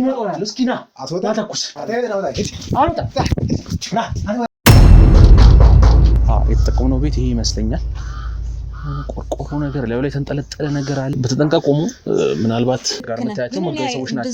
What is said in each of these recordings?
ይመጣል እስኪ ና አትወጣኩስ አውጣ ና የተጠቀመው ቤት ይሄ ይመስለኛል ቆርቆሮ ነገር ላይ ተንጠለጠለ ነገር አለ በተጠንቀቅ ቆሙ ምናልባት ጋር መታያቸው ሞገይ ሰዎች ናቸው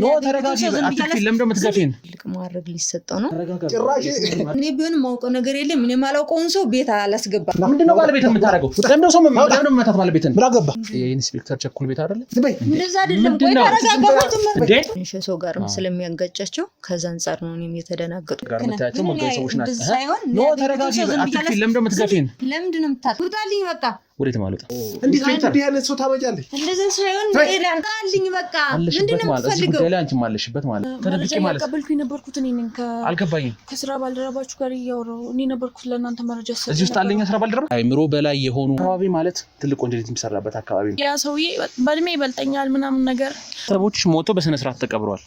ኖ ተረጋጊ አትፊል ለምን እንደምትገፊን ማድረግ ሊሰጠው ነው ጭራሽ እኔ ቢሆን ማውቀው ነገር የለም እኔ ማላውቀውን ሰው ቤት አላስገባ ምንድነው ባለቤት የምታረጋው ለምን ሰው ለምን መታት ባለቤትን ብላ ገባ የኢንስፔክተር ቸኩል ቤት አይደለ እንደዛ አይደለም ቆይ ተረጋጋበት እንዴ ሰው ጋርም ስለሚያንገጫቸው ከዛ አንፃር ነው እኔም የተደናገጡ ጋር መታያቸው ሞገይ ሰዎች ናቸው ኖ ተረጋጊ አትፊል ለምን እንደምትገፊን ለምን እንደምታውቁታልኝ በቃ ወዴት ማለት እንዴ አይነት ሰው ታመጫለሽ እንደዛ ሳይሆን ኤላን ቃልኝ በቃ ምንድነው የምትፈልገው ገላ አንቺ ማለሽበት ማለት ተደብቂ ማለት ቀበልኩኝ ነበርኩት እኔ ነኝ አልገባኝም ከስራ ባልደረባችሁ ጋር ያወራው እኔ ነበርኩት ለእናንተ መረጃ ሰጥቼ እዚህ ውስጥ አለኝ ስራ ባልደረባ አይምሮ በላይ የሆኑ አካባቢ ማለት ትልቅ ወንጀል የሚሰራበት አካባቢ ነው ያ ሰውዬ በእድሜ ይበልጠኛል ምናምን ነገር ሰዎች ሞቶ በስነ ስርዓት ተቀብረዋል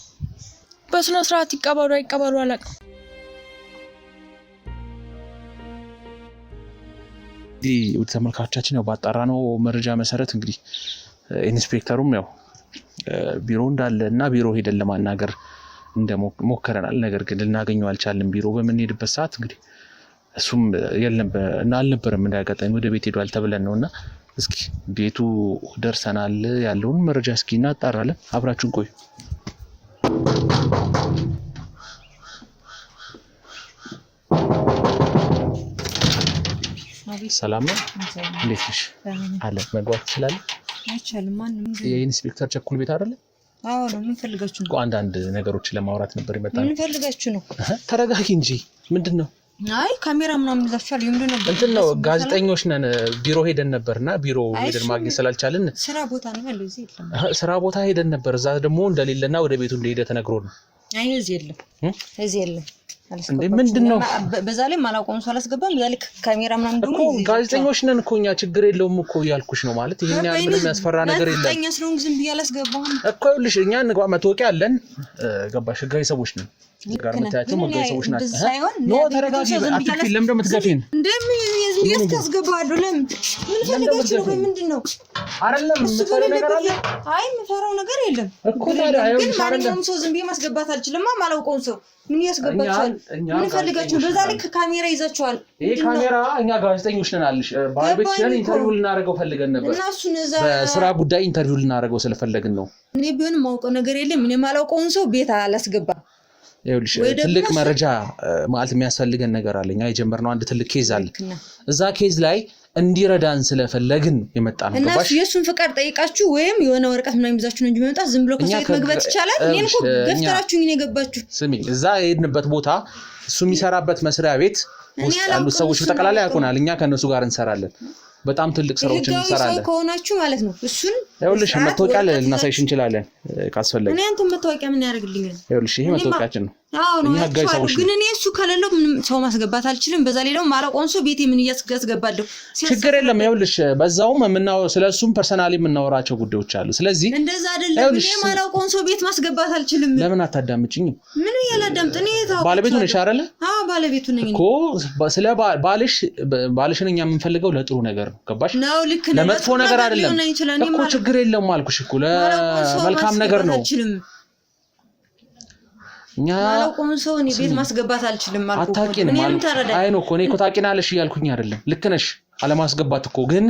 በስነ ስርዓት ይቀበሩ አይቀበሩ አላውቅም ወደ ተመልካቾቻችን ያው ባጣራነው መረጃ መሰረት እንግዲህ ኢንስፔክተሩም ያው ቢሮ እንዳለና ቢሮ ሄደን ለማናገር እንደሞከረናል ነገር ግን ልናገኘው አልቻልንም ቢሮ በመንሄድበት ሰዓት እንግዲህ እሱም የለም እና አልነበረም እንዳያጋጣሚ ወደ ቤት ሄዷል ተብለን ነውና እስኪ ቤቱ ደርሰናል ያለውን መረጃ እስኪ እናጣራለን አብራችሁን ቆዩ ሰላም ነው እንዴት ነሽ አለ መግባት ይችላል አይቻልም ማንንም የኢንስፔክተር ቸኩል ቤት አይደለ አዎ ነው ምን ፈልጋችሁ ነው አንዳንድ ነገሮችን ለማውራት ነበር ይመጣል ምን ፈልጋችሁ ነው ተረጋጊ እንጂ ምንድነው አይ ካሜራ ምናምን ይዛችኋል ይምንድነው እንትን ነው ጋዜጠኞች ነን ቢሮ ሄደን ነበርና ቢሮ ሄደን ማግኘት ስላልቻልን ስራ ቦታ ነው ያለው እዚህ የለም ስራ ቦታ ሄደን ነበር እዛ ደግሞ እንደሌለና ወደ ቤቱ እንደሄደ ተነግሮ ነው አይ እዚህ የለም እዚህ የለም እንዴ ምንድነው በዛ ላይ ማላውቀው ሰው አላስገባም በዛ ላይ ካሜራ ምናምን ደግሞ ጋዜጠኞች ነን እኮ እኛ ችግር የለውም እኮ ያልኩሽ ነው ማለት ይሄን ያህል ምንም ያስፈራ ነገር የለም ጋዜጠኛ ስለሆንኩ ዝም ብዬ አላስገባም እኮ ልሽ እኛ እንግባ መታወቂያ አለን ገባሽ ጋይ ሰዎች ነን ጋር መታያቸው ሞገይ ሰዎች ናቸው ኖ ተረጋጊ አትፊል ለምን እንደምትገፊን እንደም ያስገባሉ ለምን ምን ፈልጋችሁ ነው ምንድነው አይደለም ምፈራው ነገር አለ አይ ምፈራው ነገር የለም እኮ ታዲያ ግን ማንኛውም ሰው ዝም ብዬ ማስገባት አልችልም ማላውቀው ሰው ምን ያስገባችኋል ምን ፈልጋችሁ በዛ ላይ ካሜራ ይዛችኋል ይሄ ካሜራ እኛ ጋዜጠኞች ነን አልሽ ባለቤትሽን ኢንተርቪው ልናደርገው ፈልገን ነበር እና እሱን እዛ በስራ ጉዳይ ኢንተርቪው ልናደርገው ስለፈለግን ነው እኔ ቢሆን ማውቀው ነገር የለም እኔ ማላውቀውን ሰው ቤት አላስገባም ይኸውልሽ ትልቅ መረጃ ማለት የሚያስፈልገን ነገር አለኛ የጀመርነው አንድ ትልቅ ኬዝ አለ እዛ ኬዝ ላይ እንዲረዳን ስለፈለግን የመጣነው እና የሱን ፍቃድ ጠይቃችሁ ወይም የሆነ ወረቀት ምናምን ይዛችሁ ነው እንጂ መምጣት ዝም ብሎ ከሰይት መግባት ይቻላል እኔን እኮ ገፍተራችሁኝ ነው የገባችሁ ስሚ እዛ የሄድንበት ቦታ እሱ የሚሰራበት መስሪያ ቤት ውስጥ ያሉ ሰዎች በተቀላላ ያቆናል እኛ ከነሱ ጋር እንሰራለን በጣም ትልቅ ስራዎችን እንሰራለን ሰው ከሆናችሁ ማለት ነው እሱን ይኸውልሽ መታወቂያ ልናሳይሽ እንችላለን ካስፈለገ እኔ አንተ መታወቂያ ምን ያደርግልኛል ይኸውልሽ ይሄ መታወቂያችን ነው አዎ ነው ግን እኔ እሱ ከሌለው ምንም ሰው ማስገባት አልችልም በዛ ላይ ደግሞ ማላውቀውን ሰው ቤቴ ምን እያስገባለሁ ችግር የለም ይኸውልሽ በዛውም ስለሱም ፐርሰናሊ የምናወራቸው ጉዳዮች አሉ ስለዚህ እንደዛ አይደለም እኔ ማላውቀውን ሰው ቤት ማስገባት አልችልም ለምን አታዳምጪኝም ምን ያላዳምጥ እኔ ታው ባለቤቱ ነሽ አይደለ አዎ ባለቤቱ ነኝ እኮ ስለ ባልሽን እኛ የምንፈልገው ለጥሩ ነገር ነው ገባሽ ነው ልክ ነው ለመጥፎ ነገር አይደለም እኮ ችግር የለም አልኩሽ እኮ ለመልካም ነገር ነው እኛ ማላውቀውን ሰው እኔ ቤት ማስገባት አልችልም ማለት ነው እኔም ተረዳኝ አይ ነው እኮ እኔ እኮ ታቂናለሽ እያልኩኝ አይደለም ልክ ነሽ አለማስገባት እኮ ግን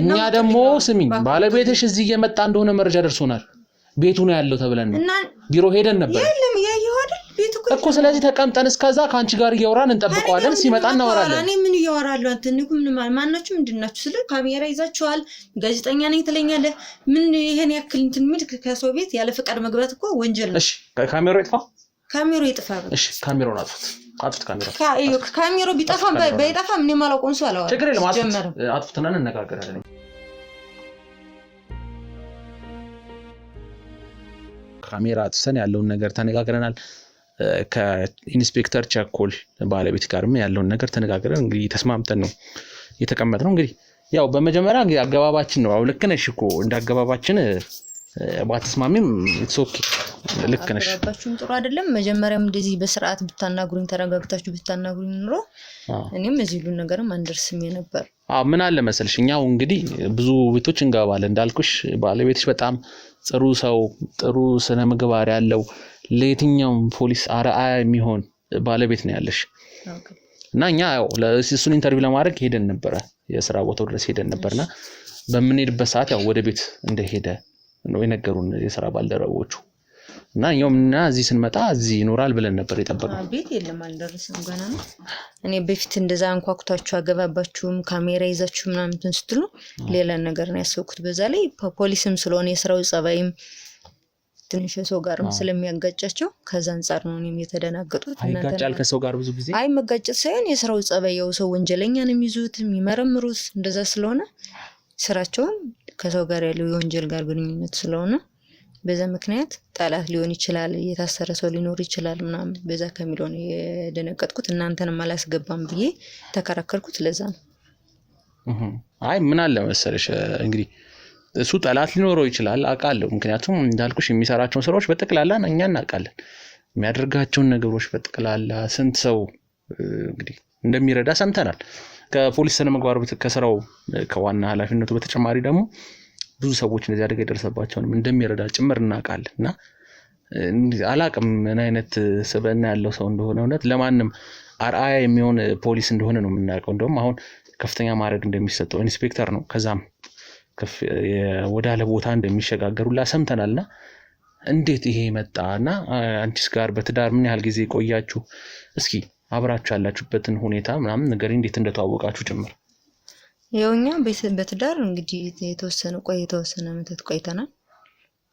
እኛ ደግሞ ስሚኝ ባለቤትሽ እዚህ እየመጣ እንደሆነ መረጃ ደርሶናል ቤቱ ነው ያለው ተብለን ነው ቢሮ ሄደን ነበር የለም ያየው አይደል ቤቱ እኮ ስለዚህ ተቀምጠን እስከዛ ካንቺ ጋር እያወራን እንጠብቀዋለን ሲመጣ እናወራለን እኔ ምን እያወራለሁ አንተ ንኩ ምን ማናችሁ ምንድናችሁ ስለ ካሜራ ይዛችኋል ጋዜጠኛ ነኝ ትለኛለህ ምን ይሄን ያክል እንትን ምን ከሰው ቤት ያለ ፈቃድ መግባት እኮ ወንጀል ነው እሺ ካሜራው ይጥፋ ካሜራው ይጥፋ እሺ ካሜራውን አጥፉት ካሜራው ቢጠፋም ባይጠፋም እኔ ማላውቀውን ሰው አላወራም ችግር የለም አጥፉትና እንነጋገራለን ካሜራ አጥፍተን ያለውን ነገር ተነጋግረናል ከኢንስፔክተር ቸኮል ባለቤት ጋርም ያለውን ነገር ተነጋግረን እንግዲህ ተስማምተን ነው የተቀመጥነው እንግዲህ ያው በመጀመሪያ እንግዲህ አገባባችን ነው ልክ ነሽ እኮ እንዳገባባችን ባትስማሚም ኢትስ ኦኬ ልክ ነሽ አገባባችሁም ጥሩ አይደለም መጀመሪያም እንደዚህ በስርዓት ብታናግሩኝ ተረጋግታችሁ ብታናግሩኝ ኑሮ እኔም እዚህ ሁሉ ነገርም አንደርስም ነበር ምን አለ መሰልሽኛው እንግዲህ ብዙ ቤቶች እንገባለን እንዳልኩሽ ባለቤትሽ በጣም ጥሩ ሰው ጥሩ ስነ ምግባር ያለው ለየትኛውም ፖሊስ አርአያ የሚሆን ባለቤት ነው ያለሽ እና እኛ ያው ለእሱን ኢንተርቪው ለማድረግ ሄደን ነበር የሥራ ቦታው ድረስ ሄደን ነበርና በምንሄድበት ሰዓት ያው ወደ ቤት እንደሄደ ነው የነገሩን የሥራ ባልደረቦቹ እና እኛውምና እዚህ ስንመጣ እዚህ ይኖራል ብለን ነበር የጠበቅነው ቤት የለም አልደረሰም ገና ነው እኔ በፊት እንደዛ አንኳኩታችሁ አገባባችሁም ካሜራ ይዛችሁ ምናምን ስትሉ ሌላ ነገር ነው ያሰብኩት በዛ ላይ ፖሊስም ስለሆነ የሥራው ጸባይም ትንሽ ሰው ጋርም ስለሚያጋጫቸው ከዛ አንፃር ነው እኔም የተደናገጥኩት እና አይጋጫል ከሰው ጋር ብዙ ጊዜ አይ መጋጨት ሳይሆን የሥራው ጸባይው ሰው ወንጀለኛ ነው የሚይዙት የሚመረምሩት እንደዛ ስለሆነ ስራቸውም ከሰው ጋር ያለው የወንጀል ጋር ግንኙነት ስለሆነ በዛ ምክንያት ጠላት ሊሆን ይችላል የታሰረ ሰው ሊኖር ይችላል ምናምን በዛ ከሚለው ነው የደነቀጥኩት እናንተንም አላስገባም ብዬ ተከራከርኩት ለዛ ነው አይ ምን አለ መሰለሽ እንግዲህ እሱ ጠላት ሊኖረው ይችላል አቃለው ምክንያቱም እንዳልኩሽ የሚሰራቸው ስራዎች በጠቅላላ እኛ እናቃለን የሚያደርጋቸው ነገሮች በጠቅላላ ስንት ሰው እንግዲህ እንደሚረዳ ሰምተናል ከፖሊስ ስነ ምግባር ከስራው ከዋና ኃላፊነቱ በተጨማሪ ደግሞ ብዙ ሰዎች እንደዚህ አደጋ ደረሰባቸውንም እንደሚረዳ ጭምር እናቃለና አላቅም ምን አይነት ስብዕና ያለው ሰው እንደሆነ እውነት ለማንም አርአያ የሚሆን ፖሊስ እንደሆነ ነው የምናውቀው እንደውም አሁን ከፍተኛ ማዕረግ እንደሚሰጠው ኢንስፔክተር ነው ከዛም ወዳለ ቦታ እንደሚሸጋገሩላ ሰምተናልና እንዴት ይሄ መጣና አንቺስ ጋር በትዳር ምን ያህል ጊዜ ቆያችሁ እስኪ አብራችሁ ያላችሁበትን ሁኔታ ምናምን ነገር እንዴት እንደተዋወቃችሁ ጭምር የውኛ በትዳር እንግዲህ የተወሰነ አመታት ቆይተናል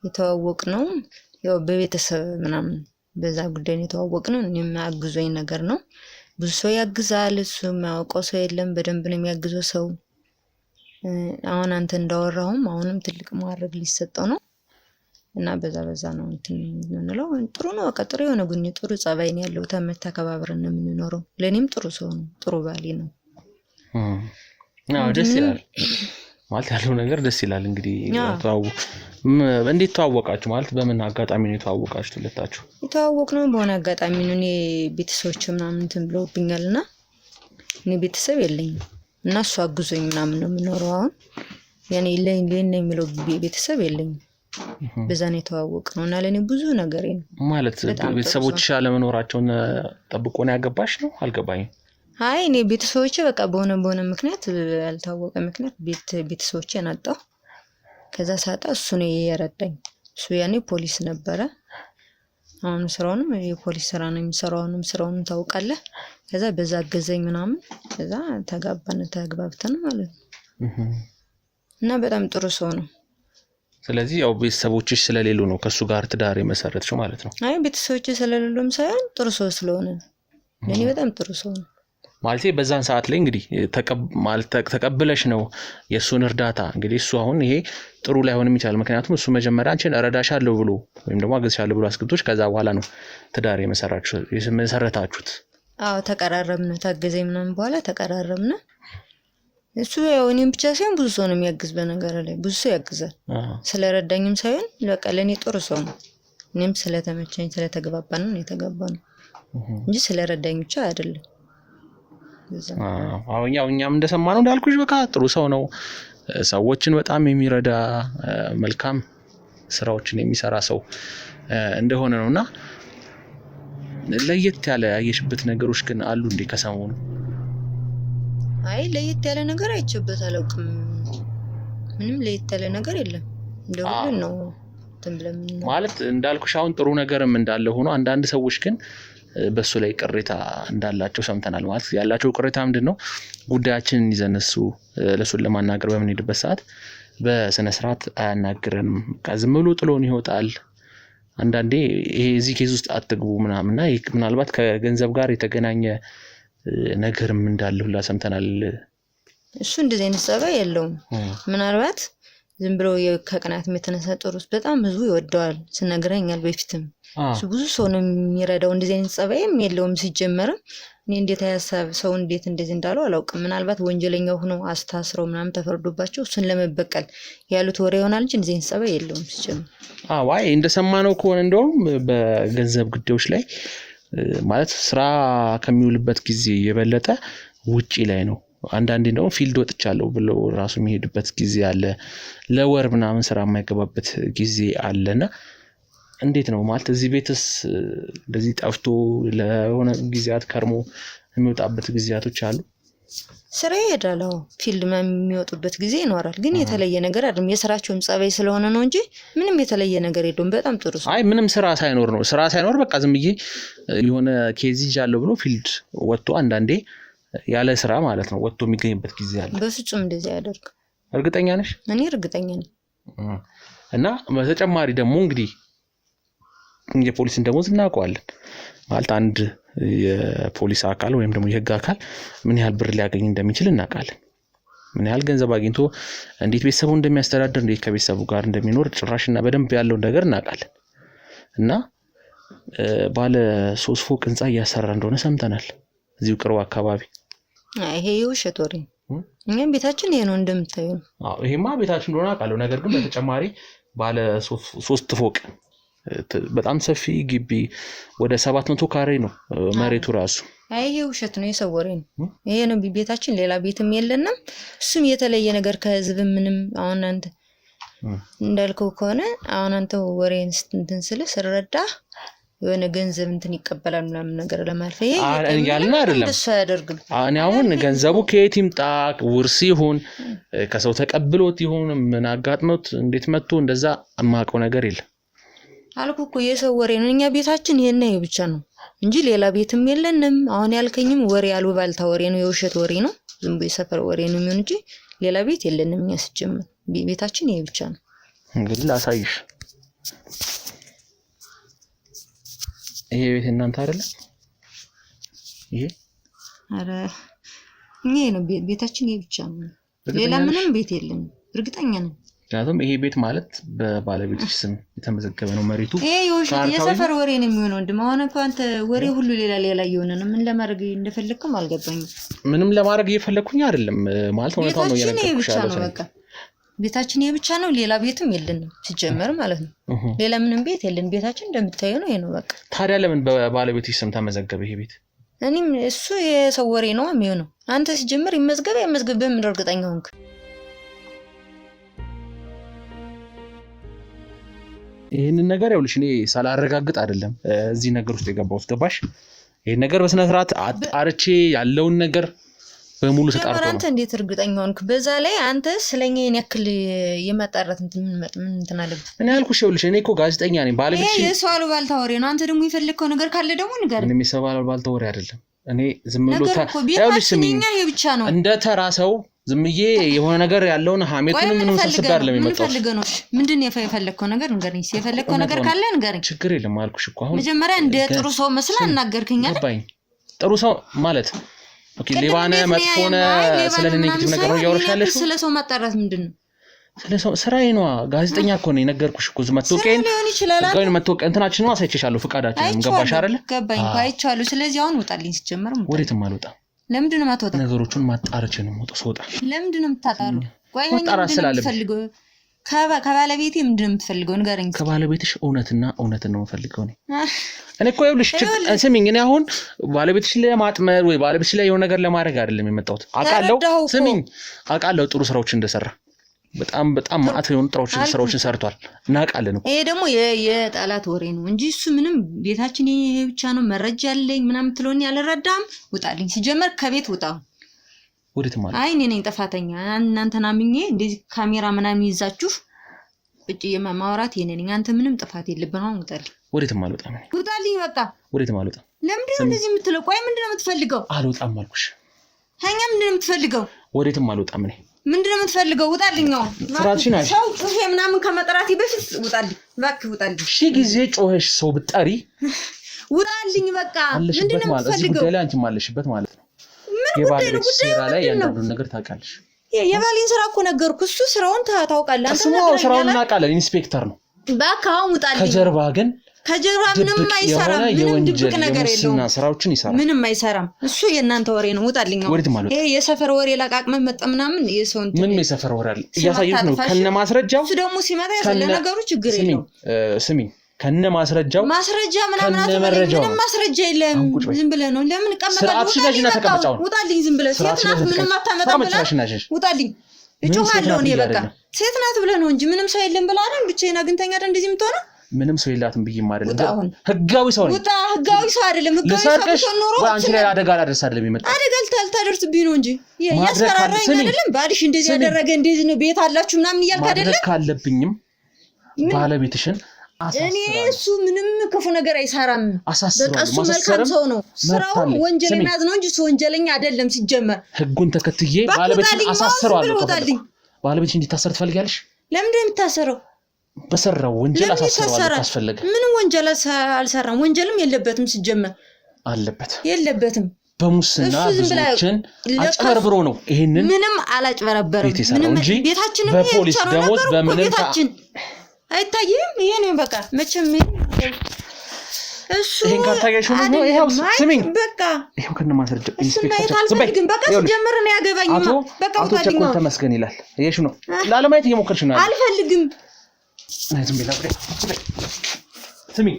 የተዋወቅነው ያው በቤተሰብ ምናምን በዛ ጉዳይ የተዋወቅነው እኔም አግዞኝ ነገር ነው ብዙ ሰው ያግዛል እሱ ማውቀው ሰው የለም በደንብ ነው የሚያግዘው ሰው አሁን አንተ እንዳወራውም አሁንም ትልቅ ማዕረግ ሊሰጠው ነው እና በዛ ነው እንትንለው ጥሩ ነው ቀጥሮ የሆነ ጉኝ ጥሩ ጸባይ ነው ያለው ተከባብረን ነው የምንኖረው ለኔም ጥሩ ሰው ነው ጥሩ ባሊ ነው ደስ ይላል ማለት ያለው ነገር ደስ ይላል እንግዲህ እንዴት ተዋወቃችሁ ማለት በምን አጋጣሚ ነው ተዋወቃችሁ ሁለታችሁ የተዋወቅነው በሆነ አጋጣሚ ነው እኔ ቤተሰቦች ምናምን እንትን ብለውብኛልና እኔ ቤተሰብ የለኝም እና እሱ አግዞኝ ምናምን ነው የምኖረው አሁን ያኔ ለኔ የሚለው ቤተሰብ የለኝም በዛ ነው የተዋወቅነው እና ለኔ ብዙ ነገር ነው ማለት ቤተሰቦችሽ አለመኖራቸውን ጠብቆ ነው ያገባሽ ነው አልገባኝም አይ እኔ ቤተሰቦቼ በቃ በሆነ ምክንያት ያልታወቀ ምክንያት ቤተሰቦቼን አጣሁ ከዛ ሳጣ እሱ ነው የረዳኝ እሱ ያኔ ፖሊስ ነበረ አሁን ስራውንም የፖሊስ ስራ ነው የሚሰራውንም ስራውን ታውቃለህ ከዛ በዛ አገዘኝ ምናምን ከዛ ተግባብተን ማለት ነው እና በጣም ጥሩ ሰው ነው ስለዚህ ያው ቤተሰቦችሽ ስለሌሉ ነው ከሱ ጋር ትዳር የመሰረትሽው ማለት ነው አይ ቤተሰቦቼ ስለሌሉም ሳይሆን ጥሩ ሰው ስለሆነ ለኔ በጣም ጥሩ ሰው ነው ማለት በዛን ሰዓት ላይ እንግዲህ ተቀበለሽ ነው የሱን እርዳታ እንግዲህ እሱ አሁን ይሄ ጥሩ ላይሆንም ይችላል ምክንያቱም እሱ መጀመሪያ አንቺን እረዳሻለሁ ብሎ ወይም ደግሞ አገዝሻለሁ ብሎ አስገብቶሽ ከዛ በኋላ ነው ትዳር የመሰረታችሁት አዎ ተቀራረብን ታገዘኝ ምናምን በኋላ ተቀራረብን እሱ ያው እኔም ብቻ ሳይሆን ብዙ ሰው ነው የሚያግዝ በነገር ላይ ብዙ ሰው ያግዛል ስለረዳኝም ሳይሆን በቃ ለኔ ጥሩ ሰው ነው እኔም ስለተመቸኝ ስለተግባባን ነው የተጋባነው እንጂ ስለረዳኝ ብቻ አይደለም እኛም እንደሰማነው እንዳልኩሽ በቃ ጥሩ ሰው ነው ሰዎችን በጣም የሚረዳ መልካም ስራዎችን የሚሰራ ሰው እንደሆነ ነውና ለየት ያለ ያየሽበት ነገሮች ግን አሉ እንዴ ከሰሞኑ አይ ለየት ያለ ነገር አይቼበት አላውቅም ምንም ለየት ያለ ነገር የለም እንደው ነው ማለት እንዳልኩሽ አሁን ጥሩ ነገርም እንዳለ ሆኖ አንዳንድ ሰዎች ግን በሱ ላይ ቅሬታ እንዳላቸው ሰምተናል ማለት ያላቸው ቅሬታ ምንድነው ጉዳያችንን ይዘነሱ ለሱን ለማናገር በመንሄድበት ሰዓት በስነ ስርዓት አያናግረንም ከዝም ብሎ ጥሎን ይወጣል አንዳንዴ ይሄ እዚህ ኬዝ ውስጥ አትግቡ ምናምንና ምናልባት ከገንዘብ ጋር የተገናኘ ነገርም እንዳለ ሁላ ሰምተናል እሱ እንደዚህ አይነት ጸባይ የለውም ምናልባት ዝም ብሎ ከቅናት የተነሳ ጥሩስ በጣም ብዙ ይወደዋል ስነግረኛል በፊትም እሱ ብዙ ሰው ነው የሚረዳው እንደዚህ አይነት ጸባይም የለውም ሲጀመርም እኔ እንዴት ያሳብ ሰው እንዴት እንደዚህ እንዳለው አላውቅም ምናልባት ወንጀለኛው ሆኖ አስታስረው ምናምን ተፈርዶባቸው እሱን ለመበቀል ያሉት ወሬ ይሆናል እንጂ እንደዚህ አይነት ጸባይ የለውም ሲጀመር አይ እንደሰማነው ከሆነ እንደውም በገንዘብ ጉዳዮች ላይ ማለት ስራ ከሚውልበት ጊዜ የበለጠ ውጪ ላይ ነው አንዳንዴ ነው ፊልድ ወጥቻለሁ ብሎ ራሱ የሚሄድበት ጊዜ አለ ለወር ምናምን ስራ የማይገባበት ጊዜ አለና እንዴት ነው ማለት እዚህ ቤትስ እንደዚህ ጠፍቶ ለሆነ ጊዜያት ከርሞ የሚወጣበት ጊዜያቶች አሉ ስራ ይሄዳለው ፊልድ የሚወጡበት ጊዜ ይኖራል ግን የተለየ ነገር አይደለም የስራቸውም ጸባይ ስለሆነ ነው እንጂ ምንም የተለየ ነገር የለውም በጣም ጥሩ አይ ምንም ስራ ሳይኖር በቃ ዝም ብዬ የሆነ ኬዝ ይዣለሁ ብሎ ፊልድ ወጥቶ አንዳንዴ ያለ ስራ ማለት ነው ወጥቶ የሚገኝበት ጊዜ አለ በፍጹም እንደዚህ ያደርግ እርግጠኛ ነሽ እኔ እርግጠኛ ነኝ እና በተጨማሪ ደግሞ እንግዲህ የፖሊስን ደሞዝ እናውቀዋለን ማለት አንድ የፖሊስ አካል ወይም ደግሞ የህግ አካል ምን ያህል ብር ሊያገኝ እንደሚችል እናውቃለን ምን ያህል ገንዘብ አግኝቶ እንዴት ቤተሰቡ እንደሚያስተዳድር እንዴት ከቤተሰቡ ጋር እንደሚኖር ጭራሽና በደንብ ያለው ነገር እናውቃለን እና ባለ 3 ፎቅ ህንጻ እያሰራ እንደሆነ ሰምተናል እዚሁ ቅርብ አካባቢ ይሄ የውሸት ወሬ እኛም ቤታችን ይሄ ነው እንደምታዩ አዎ ይሄማ ቤታችን እንደሆነ አውቃለሁ ነገር ግን በተጨማሪ ባለ 3 ፎቅ በጣም ሰፊ ግቢ ወደ 700 ካሬ ነው መሬቱ ራሱ ይሄ ውሸት ነው የሰው ወሬ ነው ይሄ ነው ቤታችን ሌላ ቤትም የለንም እሱም የተለየ ነገር ከህዝብ ምንም አሁን አንተ እንዳልከው ከሆነ አሁን አንተ ወሬን እንትን ስለረዳ የሆነ ገንዘብ እንትን ይቀበላል ምናምን ነገር ለማልፈ ይሄ ያልና አይደለም እሱ ያደርግም እኔ አሁን ገንዘቡ ከየት ይምጣ ውርስ ይሁን ከሰው ተቀብሎት ይሁን ምን አጋጥሞት እንዴት መጥቶ እንደዛ ማቀው ነገር የለም አልኩ እኮ የሰው ወሬ ነው እኛ ቤታችን ይሄን ነው ብቻ ነው እንጂ ሌላ ቤትም የለንም አሁን ያልከኝም ወሬ ያልባልታ ወሬ ነው የውሸት ወሬ ነው ዝም ብሎ ሰፈር ወሬ ነው የሚሆን እንጂ ሌላ ቤት የለንም እኛ ሲጀምር ቤታችን ይሄ ብቻ ነው እንግዲህ ላሳይሽ ይሄ ቤት እናንተ አይደለ ይሄ አረ እኛ ነው ቤታችን ይሄ ብቻ ነው ሌላ ምንም ቤት የለም እርግጠኛ ነኝ ምክንያቱም ይሄ ቤት ማለት በባለቤትሽ ስም የተመዘገበ ነው መሬቱ ይሄ የሰፈር ወሬ ነው የሚሆነው እንደማሆነ እኮ አንተ ወሬ ሁሉ ሌላ እየሆነ ነው ምን ለማድረግ እንደፈለግከም አልገባኝም ምንም ለማድረግ እየፈለኩኝ አይደለም ማለት ነው ነው የነገርኩሽ በቃ ቤታችን ይሄ ብቻ ነው ሌላ ቤትም የለንም ሲጀመር ማለት ነው ሌላ ምንም ቤት የለን ቤታችን እንደምታየው ነው ይሄ ነው በቃ ታዲያ ለምን በባለቤትሽ ስም ተመዘገበ ይሄ ቤት እኔም እሱ የሰው ወሬ ነው የሚሆነው አንተ ሲጀመር ይመዝገብ በምን እርግጠኛ ሆንክ ይሄንን ነገር ያውልሽ እኔ ሳላረጋግጥ አይደለም እዚህ ነገር ውስጥ የገባሁት ገባሽ ይሄን ነገር በስነ ስርዓት አጣርቼ ያለውን ነገር በሙሉ ተጣርቶ ነው አንተ እንዴት እርግጠኛ ሆንክ በዛ ላይ አንተ ስለኛ የኔ ያክል የማጣራት ምን እንትን አለበት እኔ ያልኩሽ ይኸውልሽ እኔ እኮ ጋዜጠኛ ነኝ ባለቤትሽ ይሄ የሰው አሉባልታ ወሬ ነው አንተ ደግሞ የፈለከው ነገር ካለ ደግሞ ንገረኝ ምንም የሰው አሉባልታ ወሬ አይደለም እኔ ዝም ብሎ ይኸውልሽ ስሚኝ እንደ ተራ ሰው ዝምዬ የሆነ ነገር ያለውን ሀሜቱን ምን ሰብስብ አይደለም የሚመጣው ፈልገህ ነው ምንድነው የፈለከው ነገር ንገረኝ የፈለከው ነገር ካለ ንገረኝ ችግር የለም አልኩሽ እኮ አሁን መጀመሪያ እንደ ጥሩ ሰው መስላ እናገርከኝ አይደል ጥሩ ሰው ማለት ኦኬ ሌባነ መጥፎነ ስለኔ ኔጌቲቭ ነገር ነው ያወርሻለሽ ስለ ሰው ማጣራት ምንድነው ስለ ሰው ስራዬ ነው ጋዜጠኛ እኮ ነኝ ነገርኩሽ እኮ መጥቶቀኝ ጋር መጥቶቀኝ እንትናችን ነው አሳይቼሻለሁ ፍቃዳችን ገባሽ አይደል ገባኝ አይቻለሁ ስለዚህ አሁን ወጣልኝ ሲጀመር ወዴትም አልወጣም ለምንድነው ማትወጣ ነገሮችን ማጣራች ነው ወጣ ለምንድነው የምታጣሩ ቆይ ምንድነው ከባለቤቴ ምንድነው የምትፈልገው ንገረኝ ከባለቤትሽ እውነትና እውነትን ነው የምፈልገው እኔ እኮ ይኸውልሽ ስሚኝ እኔ አሁን ባለቤትሽ ለማጥመር ወይ ባለቤትሽ ላይ የሆነ ነገር ለማድረግ አይደለም የመጣሁት አውቃለሁ ስሚኝ አውቃለሁ ጥሩ ስራዎች እንደሰራ በጣም ማአት የሆኑ ጥሩ ስራዎችን ሰርቷል እናውቃለን ይሄ ደግሞ የጣላት ወሬ ነው እንጂ እሱ ምንም ቤታችን ይሄ ብቻ ነው መረጃ ያለኝ ምናምን ትሎኝ ያልረዳም ውጣልኝ ሲጀመር ከቤት ውጣው ወዴት ማለት አይ እኔ ነኝ ጥፋተኛ እናንተና ምኜ እንደዚህ ካሜራ ምናምን ይዛችሁ እጪ የማውራት የኔ አንተ ምንም ጥፋት የለብህም አሁን ውጣልኝ ወዴት ማለት ውጣልኝ በቃ ወዴት ማለት ለምንድን ነው እንደዚህ የምትለው ቆይ ምንድነው የምትፈልገው አልወጣም አልኩሽ ሀኛ ምንድነው የምትፈልገው ወዴት አልወጣም እኔ ምንድነው የምትፈልገው ውጣልኝ ነው ፍራችን አይ ሰው ጩሄ ምናምን ከመጥራቴ በፊት ውጣልኝ እባክህ ውጣልኝ እሺ ጊዜ ጮኸሽ ሰው ብጠሪ ውጣልኝ በቃ ምንድነው የምትፈልገው ጉዳይ ላይ አንቺ ማለሽበት ማለት ነው የባለቤት ስራ ላይ ያንዳንዱን ነገር ታውቃለሽ የባሌን ስራ እኮ ነገርኩ እሱ ስራውን ታውቃለህ አንተ ስራውን እናውቃለን ኢንስፔክተር ነው እባክህ ውጣልኝ ከጀርባ ምንም አይሰራም ምንም ድብቅ ነገር የለውም ስራዎችን ይሰራል ምንም አይሰራም እሱ የናንተ ወሬ ነው ውጣልኝ ይሄ የሰፈር ወሬ ለቃቅመ መጣ ምናምን የሰው እንትን ምንም የሰፈር ወሬ አለ እያሳየሁት ነው ከነ ማስረጃው እሱ ደግሞ ሲመጣ ያለ ነገሩ ችግር የለውም ስሚ ከነ ማስረጃ ምናምን ምንም ማስረጃ የለም ዝም ብለህ ነው ለምን ቀመጣለህ ውጣልኝ ዝም ብለህ ሴት ናት ምንም አታመጣም ውጣልኝ እጮሃለሁ እኔ በቃ ሴት ናት ብለህ ነው እንጂ ምንም ሰው የለም ብለህ አይደል ብቻዬን አግኝተኛ አይደል እንደዚህ የምትሆነው ምንም ሰው የላትም ብዬም አይደለም ህጋዊ ሰው ነው ህጋዊ ሰው አይደለም ህጋዊ ሰው ኖሮ አንቺ ላይ አደጋ አላደርስ አይደለም ይመጣ አደጋ ልታደርስብኝ ነው እንጂ ያስፈራራኝ አይደለም ባልሽ እንደዚህ ያደረገ እንደዚህ ነው ቤት አላችሁ ምናምን እያልክ አይደለም ማድረግ ካለብኝም ባለቤትሽን እኔ እሱ ምንም ክፉ ነገር አይሰራም በቃ እሱ መልካም ሰው ነው ስራው ወንጀለኛ ነው እንጂ እሱ ወንጀለኛ አይደለም ሲጀመር ህጉን ተከትዬ ባለቤትሽን አሳስረዋለሁ ባለቤትሽ እንዲታሰር ትፈልጊያለሽ ለምን እንደምታሰረው በሰራው ወንጀል አሳስረዋለሁ አስፈልገ ምንም ወንጀል አልሰራም ወንጀልም የለበትም ሲጀመር አለበት የለበትም በሙስና ብዙዎችን አጭበርብሮ ነው ይሄንን ምንም አላጭበረበረም ምንም ቤታችንን በፖሊስ ደሞዝ በምንም አይታየም ይሄ ነው በቃ መቼም እሱ ይሄን ካታየሽ ነው ይሄው ስሚኝ በቃ ይሄው ከነ ማስረጃ ኢንስፔክተር ግን በቃ ጀመረ ነው ያገባኝ በቃ ወጣልኝ ነው ተመስገን ይላል እየሽ ነው ላለማየት እየሞከርሽ ነው አልፈልግም ዝም ብላ ስሚኝ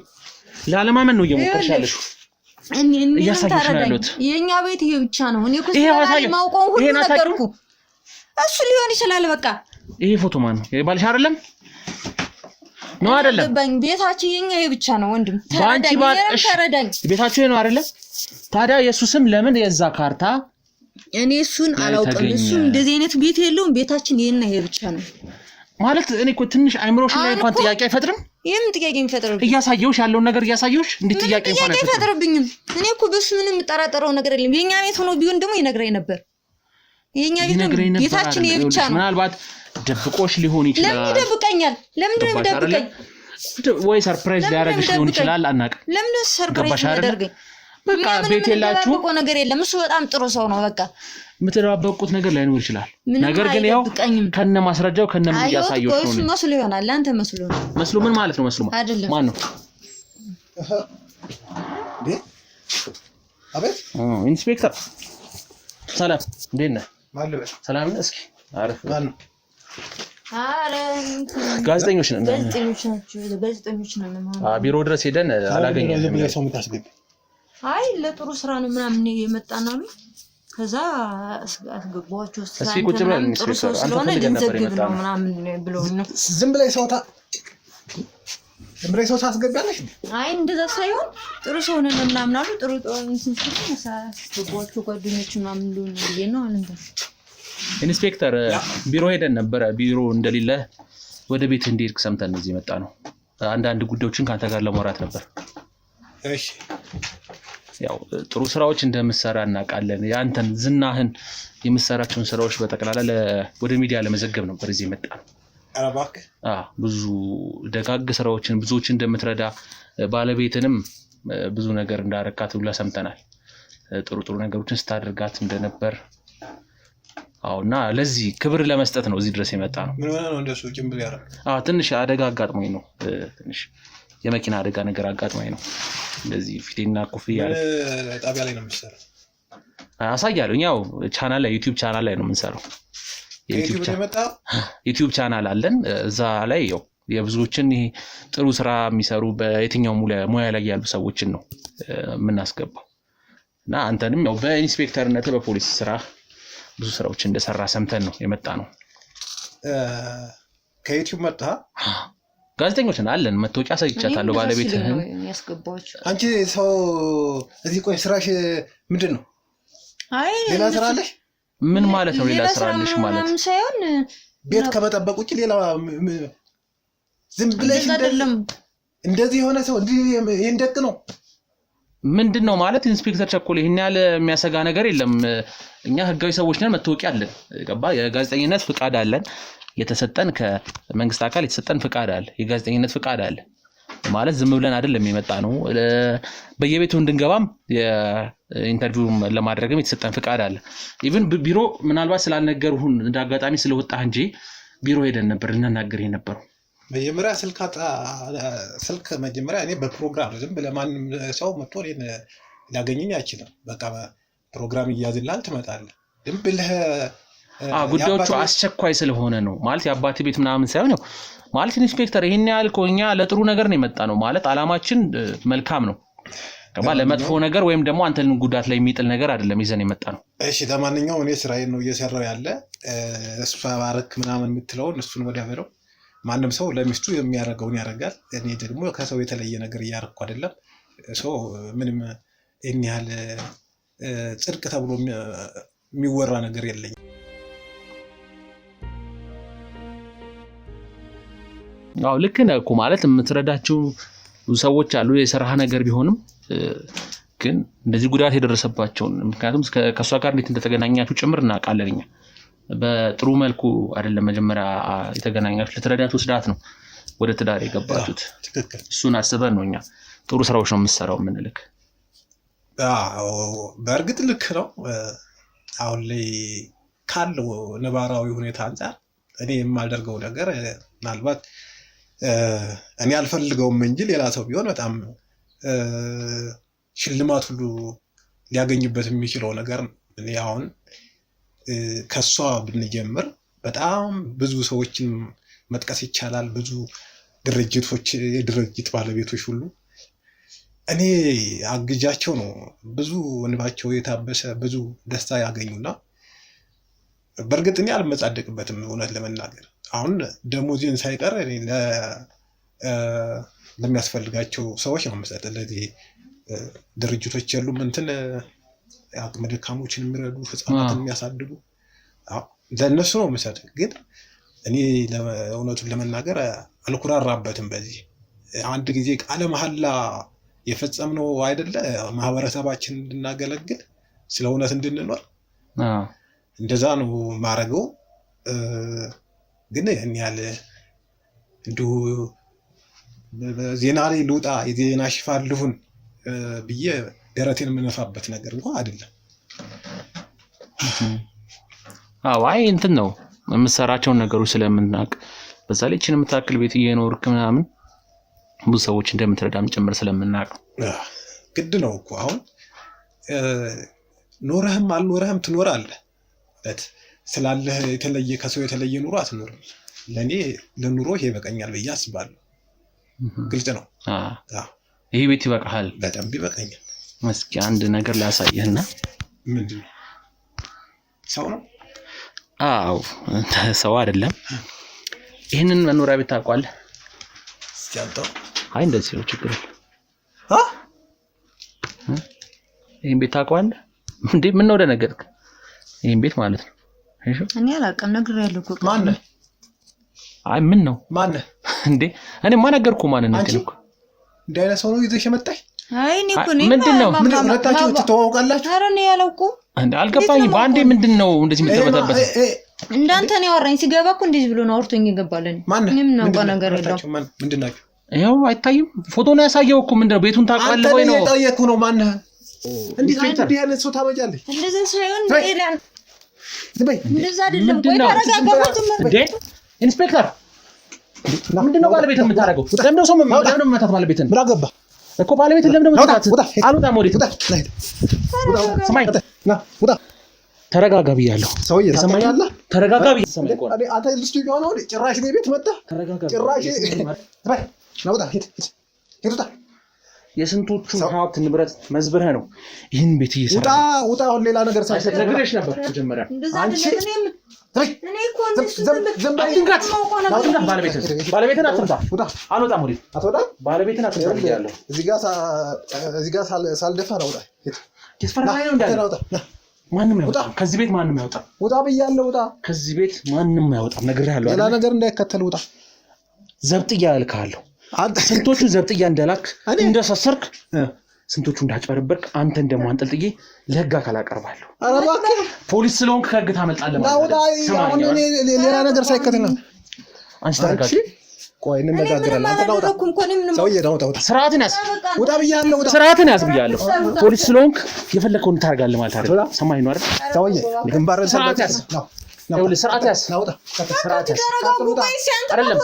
ላለማመን ነው እየሞከርሽ ያለሽ እያሳየሽ ነው ያሉት የኛ ቤት ይሄ ብቻ ነው እኔ እኮ ስለማውቀው ማውቀው ሁሉ ነገርኩ እሱ ሊሆን ይችላል በቃ ይሄ ፎቶ ማን ነው የባልሽ አይደለም ነው አይደለም ቤታችን የኛ ይሄ ብቻ ነው ወንድም ተረዳኝ ቤታችሁ ነው አይደለም ታዲያ ኢየሱስም ለምን የዛ ካርታ እኔ እሱን አላውቅም እሱ እንደዚህ አይነት ቤት የለውም ቤታችን የኛ ይሄ ብቻ ነው ማለት እኔ እኮ ትንሽ አይምሮሽ ላይ እንኳን ጥያቄ አይፈጥርም የምን ጥያቄ የሚፈጥርብኝ እያሳየውሽ ያለውን ነገር እያሳየውሽ እንዴት ጥያቄ እንኳን አይፈጥርብኝም እኔ እኮ በሱ ምንም ጠራጠረው ነገር የለም የኛ ቤት ሆኖ ቢሆን ደግሞ ይነግረኝ ነበር የኛ ቤት ቤታችን ይሄ ብቻ ነው ምናልባት ደብቆሽ ሊሆን ይችላል ለምን ይደብቀኛል ለምን ይደብቀኝ ወይ ሰርፕራይዝ ሊያደርግሽ ሊሆን ይችላል አናውቅም ለምን ሰርፕራይዝ ያደርገኝ በቃ ቤት የላችሁ በቆ ነገር የለም እሱ በጣም ጥሩ ሰው ነው በቃ ምትራበቁት ነገር ላይኖር ይችላል ነገር ግን ያው ከነ ማስረጃው ከነ ምን ያሳየው ነው እሱ መስሎ ይሆናል አንተ መስሎ ነው መስሎ ምን ማለት ነው መስሎ ማን ነው አቤት ኢንስፔክተር ሰላም እንዴት ነህ ማለበ ሰላም ነህ እስኪ አረፍ ማን ጋዜጠኞች ነን ጋዜጠኞች ነን ቢሮ ድረስ ሄደን አላገኘንም ሰው ምታስገብ አይ ለጥሩ ስራ ነው ምናምን የመጣና ነው ከዛ አስገባቸው እስኪ ቁጭ ብለን ኢንስፔክተር ስለሆነ ልንዘግብ ነው ምናምን ብለው ነው ዝም ብለህ ሰው ታስገባለሽ አይ እንደዛ ሳይሆን ጥሩ ሰው ነን ምናምን አሉ ጥሩ ኢንስፔክተር አስገባቸው ጓደኞች ምናምን ነው አለንተ ኢንስፔክተር ቢሮ ሄደን ነበር ቢሮ እንደሌለ ወደ ቤት እንዲርክ ሰምተን እዚህ መጣ ነው አንዳንድ ጉዳዮችን ካንተ ጋር ለማውራት ነበር እሺ ያው ጥሩ ስራዎች እንደምሰራ እናውቃለን ያንተን ዝናህን የምሰራቸውን ስራዎች በተቀላላ ወደ ሚዲያ ለመዘገብ ነበር እዚህ መጣ አረባክ ብዙ ደጋግ ስራዎችን ብዙዎች እንደምትረዳ ባለቤትንም ብዙ ነገር እንዳረካት ሁሉ ሰምተናል ጥሩ ነገሮችን ስታደርጋት እንደነበር አውና ለዚህ ክብር ለመስጠት ነው እዚህ ድረስ የመጣ ነው ምን ሆነ ነው እንደሱ ጭምብል ያረ ትንሽ አደጋ አጋጥሞኝ ነው ትንሽ የመኪና አደጋ ነገር አጋጥሞኝ ነው እንደዚህ ፊቴና ኮፍያ ጣቢያ ላይ ነው የምትሰራው አሳያለሁ ያው ቻናል ላይ ዩቲዩብ ቻናል ላይ ነው የምንሰራው ዩቲዩብ ቻናል አለን እዛ ላይ ያው የብዙዎችን ይሄ ጥሩ ስራ የሚሰሩ በየትኛው ሙያ ላይ ያሉ ሰዎችን ነው የምናስገባው እና አንተንም ያው በኢንስፔክተርነት በፖሊስ ስራ ብዙ ስራዎች እንደሰራ ሰምተን ነው የመጣ ነው ከዩቲዩብ መጣ ጋዜጠኞች አለን መተውቂያ አሳይቻታለሁ ባለቤትህን ያስገባችሁ አንቺ ሰው እዚህ ቆይ ስራሽ ምንድነው አይ ሌላ ስራ አለሽ ምን ማለት ነው ሌላ ስራ አለሽ ማለት ሳይሆን ቤት ከመጠበቅ ውጪ ሌላ ዝም ብለሽ እንደዚህ የሆነ ሰው እንዲህ እንደቅ ነው ምንድነው ማለት ኢንስፔክተር ቸኮል ይሄን ያለ የሚያሰጋ ነገር የለም እኛ ህጋዊ ሰዎች ነን መተውቂያ አለን ገባ የጋዜጠኝነት ፍቃድ አለን የተሰጠን ከመንግስት አካል የተሰጠን ፍቃድ አለ የጋዜጠኝነት ፍቃድ አለ ማለት ዝም ብለን አይደለም የመጣ ነው በየቤቱ እንድንገባም የኢንተርቪው ለማድረግም የተሰጠን ፍቃድ አለ ኢቭን ቢሮ ምናልባት ስላልነገሩን እንዳጋጣሚ ስለወጣህ እንጂ ቢሮ ሄደን ነበር እናናገር የነበረው መጀመሪያ ስልክ መጀመሪያ እኔ በፕሮግራም ዝም ብለ ማንም ሰው መጥቶ እኔን ሊያገኘኝ አይችልም በቃ ፕሮግራም ይያዝልሃል ትመጣለህ ዝም ብለህ ጉዳዮቹ አስቸኳይ ስለሆነ ነው ማለት የአባቴ ቤት ምናምን ሳይሆን ያው ማለት ኢንስፔክተር ይሄን ያህል ኮኛ ለጥሩ ነገር ነው የመጣ ነው ማለት አላማችን መልካም ነው ከማለ ለመጥፎ ነገር ወይም ደግሞ አንተን ጉዳት ላይ የሚጥል ነገር አይደለም ይዘን የመጣ ነው እሺ ለማንኛውም እኔ ስራዬን ነው እየሰራው ያለ እሱ ባረክ ምናምን የምትለው እሱን ወዲያበለው ማንንም ሰው ለሚስቱ የሚያደርገውን ያደርጋል እኔ ደግሞ ከሰው የተለየ ነገር እያደረኩ አይደለም ሶ ምንም እኔ ያለ ጽድቅ ተብሎ የሚወራ ነገር የለኝም አው ልክ ነህ እኮ ማለት የምትረዳቸው ሰዎች አሉ የሰራህ ነገር ቢሆንም ግን እንደዚህ ጉዳት የደረሰባቸው ምክንያቱም ከሷ ጋር እንዴት እንደተገናኛችሁ ጭምር እናቃለኛ በጥሩ መልኩ አይደለም መጀመሪያ የተገናኛችሁ ለተረዳት ወስዳት ነው ወደ ትዳር የገባችሁት ትክክል እሱን አስበን ነውኛ ጥሩ ስራዎች ነው የምትሰራው ምንልክ በእርግጥ ልክ ነው አሁን ላይ ካለው ነባራዊ ሁኔታ አንፃር እኔ የማደርገው ነገር ምናልባት እኔ አልፈልገውም እንጂ ሌላ ሰው ቢሆን በጣም ሽልማት ሁሉ ሊያገኝበት የሚችለው ነገር እኔ አሁን ከሷ ብንጀምር በጣም ብዙ ሰዎችን መጥቀስ ይቻላል ብዙ ድርጅቶች የድርጅት ባለቤቶች ሁሉ እኔ አግጃቸው ነው ብዙ እንባቸው የታበሰ ብዙ ደስታ ያገኙና በእርግጥ እኔ አልመጻደቅበትም እውነት ለመናገር አሁን ደሞዜን ሳይቀር እኔ ለሚያስፈልጋቸው ሰዎች ነው መስጠት ለዚህ ድርጅቶች ያሉም እንትን አቅመ ደካሞችን የሚረዱ ህፃናትን የሚያሳድጉ ለነሱ ነው መስጠት ግን እኔ ለእውነቱን ለመናገር አልኩራራበትም በዚህ አንድ ጊዜ ቃለ መሐላ የፈጸምነው አይደለ ማህበረሰባችን እንድናገለግል ስለ እውነት እንድንኖር እንደዛ ነው ማረገው ግን እኔ ያለ እንዲሁ ዜና ላይ ልውጣ የዜና ሽፋን ልሁን ብዬ ደረቴን የምነፋበት ነገር እንኳን አይደለም አይ እንትን ነው የምሰራቸውን ነገሮች ስለምናቅ በዛ ላይ እቺን የምታክል ቤት እየኖርክ ምናምን ብዙ ሰዎች እንደምትረዳም ጭምር ስለምናቅ ግድ ነው እኮ አሁን ኖርህም አልኖርህም ትኖራለህ ስላለህ የተለየ ከሰው የተለየ ኑሮ አትኖርም ለኔ ለኑሮ ይሄ በቀኛል ብዬ አስባለሁ ግልጽ ነው ይሄ ቤት ይበቃሃል በጣም ይበቃኛል እስኪ አንድ ነገር ላሳየህና ምንድነው ሰው ነው አው ሰው አይደለም ይሄንን መኖሪያ ቤት ታውቃለህ ሲያጣው አይ እንደዚህ ነው ችግር ይሄን ቤት ታውቃለህ እንዴ ምን ነው ደነገጥክ ይሄን ቤት ማለት ነው እሺ እኔ አላውቅም ነግሬያለሁ እኮ ማን አይ ምን ነው ማን እንዴ እኔ ማን ነገርኩ ማን ነው እንዴ እንዳይለ ሰው ነው ይዘሽ መጣሽ አይ እኔ እኮ ምንድነው ሁለታችሁ ትተዋወቃላችሁ ኧረ እኔ ያላውቁ እንዴ አልገባኝም በአንዴ ምንድነው እንደዚህ የምትተበተበት እንዳንተ ነው ያወራኝ ሲገባ እኮ እንደዚህ ብሎ ነው አውርቶኝ ይገባልን ምንም ነው ነገር የለው ምንድናችሁ ያው አይታይም ፎቶ ነው ያሳየው እኮ ምንድነው ቤቱን ታውቃለህ ወይ ነው አንተ የጠየቅኩ ነው ማን እንዴት እንዲህ አይነት ሰው ታመጫለህ እንደዛ ሳይሆን ሌላን እንደዛ አይደለም ቆይ ተረጋጋችሁ እንዴ ኢንስፔክተር ምንድነው ባለቤት የምታረገው ለምን ሰው ለምን መታት ባለቤትን ብላ ገባ እኮ ባለቤትን ለምን መታት አልወጣም ወዴት ሰማይ ውጣ ተረጋጋ ብያለሁ ሰውዬ ተሰማኛለህ ተረጋጋ ብያለሁ አንተ ልስቱ ይሆን ነው ጭራሽ ነው ቤት መጣ ተረጋጋ ጭራሽ ውጣ ሄድ የስንቶቹ ሀብት ንብረት መዝብረህ ነው ይሄን ቤት እየሰራ ውጣ አሁን ሌላ ነገር ሳይነግረሽ ነበር መጀመሪያ አንቺ እኔ እኮ ባለቤትን አትምታ አልወጣም ወዴት አትወጣም ባለቤትን አትምታ ብያለሁ እዚህ ጋር ሳልደፋ ነው ውጣ ተስፈራራይ ነው እንዳለ ማንንም አይወጣም ከዚህ ቤት ማንንም አይወጣም ውጣ ብያለሁ ውጣ ከዚህ ቤት ማንንም አይወጣም ነግሬሃለሁ ሌላ ነገር እንዳይከተል ውጣ ዘብጥያ እልካለሁ አንተ ስንቶቹ ዘብጥያ እንደላክ እንደሰሰርክ ስንቶቹ እንዳጭበረበርክ አንተን ደሞ አንጠልጥዬ ለህግ አካል አቀርባለሁ አረባክ ፖሊስ ስለሆንክ ከህግ ታመልጣለህ ማለት ነው ሌላ ነገር ሳይከተል ነው አንቺ ተረጋጋ ቆይ እንነጋገራለን አንተ ነው ሰውዬ ነው ስርዓትን ያዝ ውጣ ብያለሁ ውጣ ስርዓትን ያዝ ብያለሁ ፖሊስ ስለሆንክ የፈለከውን ታርጋለህ ማለት አይደል ሰማኝ ነው አይደል ሰውዬ ግንባርን ስርዓት ያዝ ነው ስርዓት ያዝ ናውጣ ስርዓት ያዝ አይደለም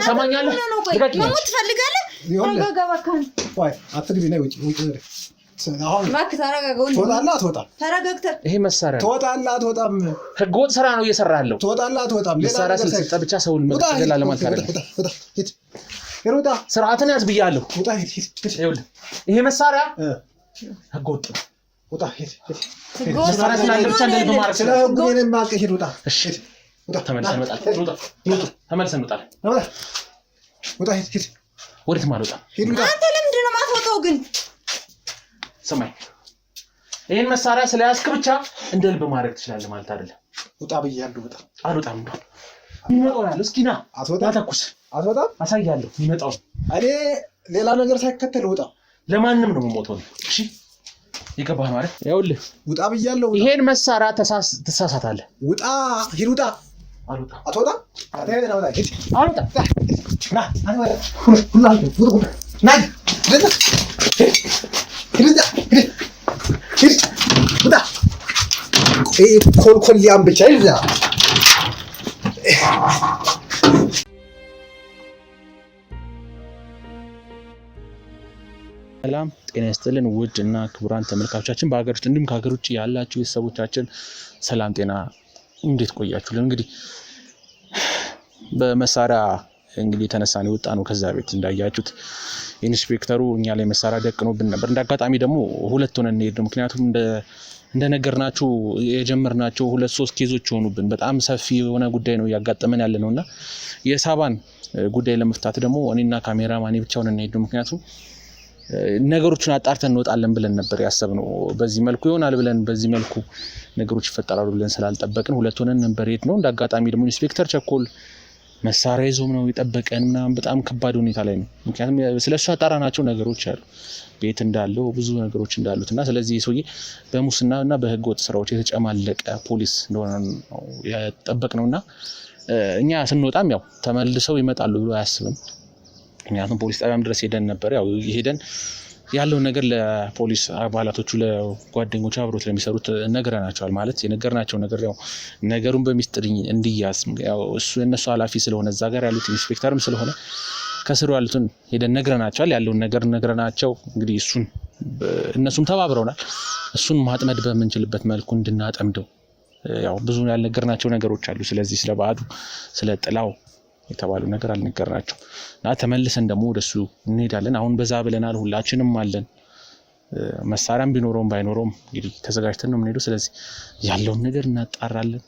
ሰማኛለህ ነው ትፈልጋለህ ተረጋጋ ባካን ቆይ አትግቢ ነው ውጪ አሁን እባክህ ተረጋጋው። ትወጣለህ አትወጣም? ተረጋግተህ ይሄ መሳሪያ ትወጣለህ አትወጣም? ህገወጥ ስራ ነው እየሰራ ያለው። ትወጣለህ አትወጣም? መሳሪያ ስለሰጠ ብቻ ሰውን መግደል አለማለት አይደለም። ሂድ ሩጣ፣ ስርዓትን ያዝ ብያለሁ። ውጣ ሂድ። ይኸውልህ ይሄ መሳሪያ ህገወጥ ነው። ውጣ ሂድ። መሳሪያ ስላለ ብቻ እንደልብ ማድረግ ስለ ህጉ ምንም ማቀህ ሂድ። ውጣ። እሺ ተመልሰን እንመጣለን። ተመልሰን እንመጣለን። ውጣ ሂድ። ወዴትም አልወጣም። ሂድ ውጣ። አንተ ለምንድን ነው የማትወጣው ግን? ስማኝ፣ ይሄን መሳሪያ ስለያዝክ ብቻ እንደልብ ማድረግ ትችላለህ ማለት አይደለም። ውጣ ብያለሁ። ውጣ። አልወጣም። ይመጣው ያለው እስኪ ና ተኩስ። አትወጣም? አሳያለሁ። ይመጣው እኔ ሌላ ነገር ሳይከተል ውጣ። ለማንም ነው የምሞተው። እሺ ይገባህ ማለት ይኸውልህ፣ ውጣ ብያለሁ። ይሄን መሳሪያ ትሳሳታለህ። ውጣ ሂድ። ውጣ። አልወጣም። አትወጣም? አትወጣም? ሂድ። አልወጣም። ና ሁላችሁ ውጡ። ና ሂድ። ውጣ። ኮልኮልያም ብቻ ይዛ ሰላም ጤና ይስጥልን ውድ እና ክቡራን ተመልካቾቻችን በሀገር ውስጥ እንዲሁም ከሀገር ውጭ ያላችሁ ቤተሰቦቻችን ሰላም ጤና እንዴት ቆያችሁልን? እንግዲህ በመሳሪያ እንግዲህ ተነሳን የወጣ ነው። ከዛ ቤት እንዳያችሁት ኢንስፔክተሩ እኛ ላይ መሳሪያ ደቅኖብን ነበር። እንዳጋጣሚ ደግሞ ሁለት ሆነን እንሄድ ነው። ምክንያቱም እንደነገርናችሁ የጀመርናቸው 2-3 ኬዞች ሆኑብን። በጣም ሰፊ የሆነ ጉዳይ ነው ያጋጠመን ያለ ነውና የሳባን ጉዳይ ለመፍታት ደግሞ እኔና ካሜራማኔ ብቻ ሆነን እንሄድ ነው። ምክንያቱም ነገሮችን አጣርተን እንወጣለን ብለን ነበር ያሰብነው። በዚህ መልኩ ይሆናል ብለን በዚህ መልኩ ነገሮች ይፈጠራሉ ብለን ስላልጠበቅን ሁለት ሆነን ነበር ሄድ ነው። እንዳጋጣሚ ደግሞ ኢንስፔክተር ቸኮል መሳሪያ ይዞም ነው የጠበቀን ምናምን በጣም ከባድ ሁኔታ ላይ ነው። ምክንያቱም ስለሱ ያጣራናቸው ነገሮች አሉ፣ ቤት እንዳለው ብዙ ነገሮች እንዳሉትና ስለዚህ ሰውዬ በሙስናና በህገወጥ ስራዎች የተጨማለቀ ፖሊስ እንደሆነ ነው ያጠበቅነውና እኛ ስንወጣም ያው ተመልሰው ይመጣሉ ብሎ አያስብም። ምክንያቱም ፖሊስ ጣቢያም ድረስ ሄደን ነበር። ያው ሄደን ያለውን ነገር ለፖሊስ አባላቶቹ ለጓደኞቹ አብሮት ለሚሰሩት ነግረናቸዋል። ማለት የነገርናቸው ነገር ያው ነገሩን በሚስጥር እንዲያዝ ያው እሱ የነሱ ኃላፊ ስለሆነ እዛ ጋር ያሉት ኢንስፔክተርም ስለሆነ ከስሩ ያሉትን ሄደን ነግረናቸዋል። ያለውን ነገር ነግረናቸው እንግዲህ እነሱም ተባብረውናል። እሱን ማጥመድ በምንችልበት መልኩ እንድናጠምደው ያው ብዙ ያልነገርናቸው ነገሮች አሉ። ስለዚህ ስለ ባዱ ስለ ጥላው የተባሉ ነገር አልነገርናቸው እና ተመልሰን ደግሞ ወደሱ እንሄዳለን። አሁን በዛ ብለናል፣ ሁላችንም አለን። መሳሪያም ቢኖረውም ባይኖረውም እንግዲህ ተዘጋጅተን ነው የምንሄደው። ስለዚህ ያለውን ነገር እናጣራለን።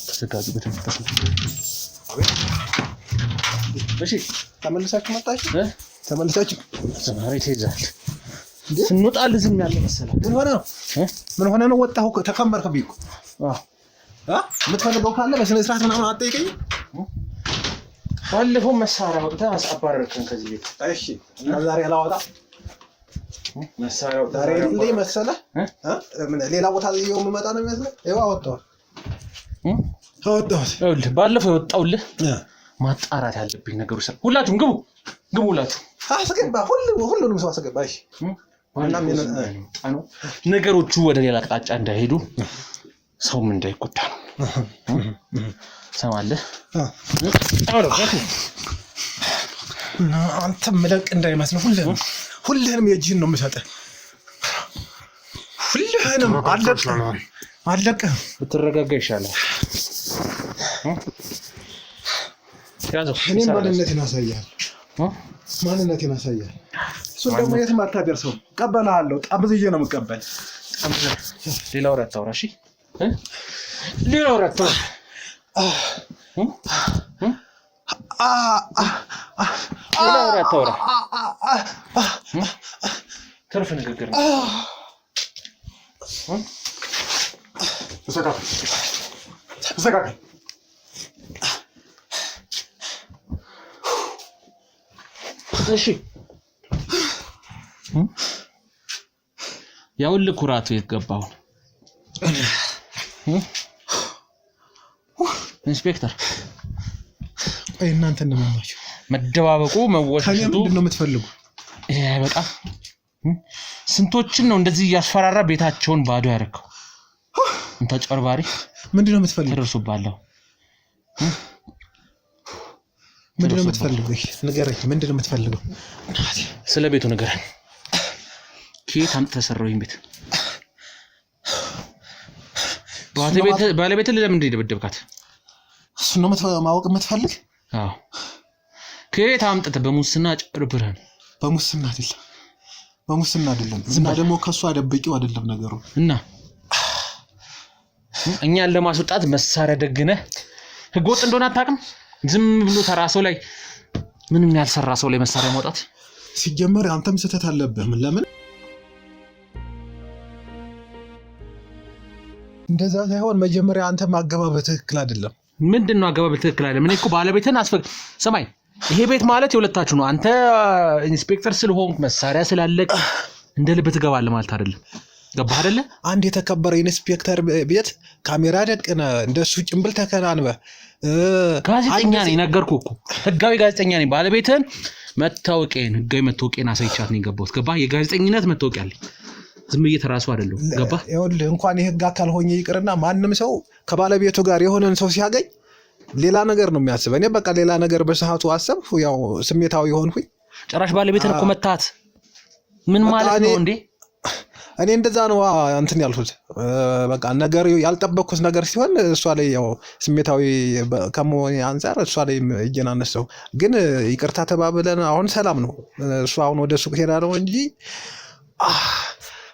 ተዘጋጁ በደንብ። እሺ ተመልሳችሁ መጣችሁ? ተመልሳችሁ ዛሬ ትይዛል። ስንወጣ ልዝም ያለ መሰለህ። ምን ሆነ ነው ወጣሁ ተከመርከብኝ እኮ። የምትፈልገው ካለ በስነ ስርዓት ምናምን አትጠይቀኝ። ባለፈው መሳሪያ ወጥተህ አባረርከን ከዚህ ቤት። እሺ እና ዛሬ አላወጣ መሳሪያው ዛሬ እንዴ መሰለህ? ምን ሌላ ቦታ ይኸው የምመጣ ነው የሚመስለው? ይኸው አወጣሁት። ይኸውልህ ባለፈው የወጣውልህ ማጣራት ያለብኝ ነገሮች ስለ ሁላችሁም ግቡ ሁላችሁ አስገባ። ሁሉንም ሰው አስገባ። እሺ ነገሮቹ ወደ ሌላ አቅጣጫ እንዳይሄዱ ሰውም እንዳይጎዳ ነው። ሰማለህ? አንተም መለቅ እንዳይመስል ሁልህንም የእጅህን ነው የምሰጥህ። ሁልህንም አለቅህም። ብትረጋጋ ይሻላል። እኔም ማንነቴን አሳያለሁ። እሱን ደግሞ የትም አታደርሰው። እቀበልሃለሁ። ጠብዝዬ ነው የምቀበል። ሌላ ወሬ አታውራ። እሺ ሌላ ወሬ አታውራ። ሌላ ወሬ አታውራ። ትርፍ ንግግር ነው። ተዘጋጋ። እሺ ያውል ኩራቱ የተገባው ኢንስፔክተር እናንተ እንደማናችሁ መደባበቁ መወሸቱ ምንድነው የምትፈልጉ? ይሄ በቃ ስንቶችን ነው እንደዚህ ያስፈራራ ቤታቸውን ባዶ ያደረገው? እንታ ጨርባሪ ምንድነው የምትፈልገው? ተደርሶባለሁ። ምንድነው የምትፈልገው? ንገረኝ። ምንድነው የምትፈልገው? ስለ ቤቱ ንገረኝ። ከየት አምጥተህ ሰራው ይሄን ቤት? ባለቤት ለምን እንደደበደብካት? እሱ ነው ማወቅ የምትፈልግ? አዎ። ከየት አምጥተህ? በሙስና ጨርብረን። በሙስና አይደለም። እና ደግሞ ከሷ ደብቂው አይደለም ነገሩ። እና እኛን ለማስወጣት መሳሪያ ደግነህ ህገወጥ እንደሆነ አታውቅም? ዝም ብሎ ተራ ሰው ላይ ምንም ያልሰራ ሰው ላይ መሳሪያ ማውጣት ሲጀመር አንተም ስህተት አለብህ። ለምን እንደዛ ሳይሆን መጀመሪያ አንተ ማገባበህ ትክክል አይደለም። ምንድነው አገባበህ ትክክል አይደለም? እኔ እኮ ባለቤትን ሰማይ ይሄ ቤት ማለት የሁለታችሁ ነው። አንተ ኢንስፔክተር ስለሆንክ መሳሪያ ስላለቅ እንደ ልብ ትገባለህ ማለት አይደለም። ገባህ አይደለ? አንድ የተከበረ ኢንስፔክተር ቤት ካሜራ ደቅነ እንደሱ ጭምብል ተከናንበ ጋዜጠኛ ነኝ ነገርኩህ እኮ ህጋዊ ጋዜጠኛ ነኝ። ባለቤትን ህጋዊ መታወቂያን አሳይቻት ነው የገባሁት። ገባህ? የጋዜጠኝነት መታወቂያ አለኝ። ዝም ብዬ ተራሱ አይደለም። ገባህ? ይኸውልህ እንኳን የህግ አካል ሆኜ ይቅርና ማንም ሰው ከባለቤቱ ጋር የሆነን ሰው ሲያገኝ ሌላ ነገር ነው የሚያስብ። እኔ በቃ ሌላ ነገር በሰዓቱ አሰብኩ። ያው ስሜታዊ ሆንኩኝ። ጭራሽ ባለቤትን እኮ መታት ምን ማለት ነው እንዴ? እኔ እንደዛ ነው እንትን ያልኩት። በቃ ነገር ያልጠበቅኩት ነገር ሲሆን እሷ ላይ ያው ስሜታዊ ከመሆኔ አንፃር እሷ ላይ እጄን አነሳሁ። ግን ይቅርታ ተባብለን አሁን ሰላም ነው። እሷ አሁን ወደ ሱቅ ሄዳ ነው እንጂ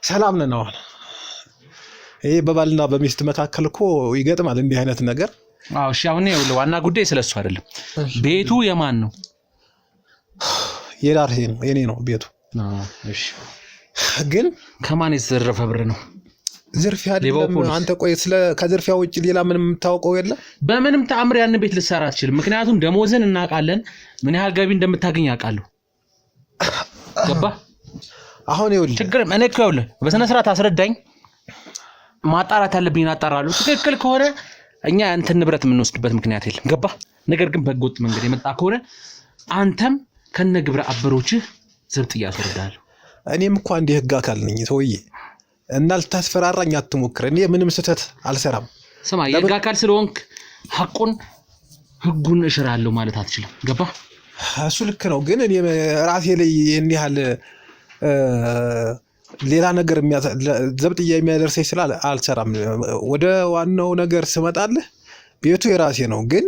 ሰላም ነን አሁን። ይሄ በባልና በሚስት መካከል እኮ ይገጥማል እንዲህ አይነት ነገር። አዎ እሺ። አሁን ይኸውልህ ዋና ጉዳይ ስለሱ አይደለም። ቤቱ የማን ነው? የዳርሄ ነው፣ የኔ ነው ቤቱ። እሺ። ግን ከማን የተዘረፈ ብር ነው? ዝርፊያ አይደለም። አንተ ቆይ ከዝርፊያ ውጭ ሌላ ምንም የምታውቀው የለም? በምንም ተአምር ያን ቤት ልትሰራ አትችልም። ምክንያቱም ደሞዝን እናውቃለን፣ ምን ያህል ገቢ እንደምታገኝ ያውቃለሁ። ገባህ? አሁን ይኸውልህ ችግር እኔ እኮ ይኸውልህ በስነ ስርዓት አስረዳኝ። ማጣራት ያለብኝ አጣራለሁ። ትክክል ከሆነ እኛ ያንተን ንብረት የምንወስድበት ምክንያት የለም። ገባህ? ነገር ግን በህገወጥ መንገድ የመጣ ከሆነ አንተም ከነግብረ አበሮችህ ዝብጥ እያስወርዳለሁ። እኔም እኮ አንድ የህግ አካል ነኝ ሰውዬ፣ እና ልታስፈራራኝ አትሞክር። እኔ ምንም ስህተት አልሰራም። ስማ፣ የህግ አካል ስለሆንክ ህጉን እሽራለሁ ማለት አትችልም። ገባህ? እሱ ልክ ነው። ግን እኔ ራሴ ላይ ይህን ያህል ሌላ ነገር ዘብጥያ የሚያደርሰኝ ስላል አልሰራም። ወደ ዋናው ነገር ስመጣልህ ቤቱ የራሴ ነው። ግን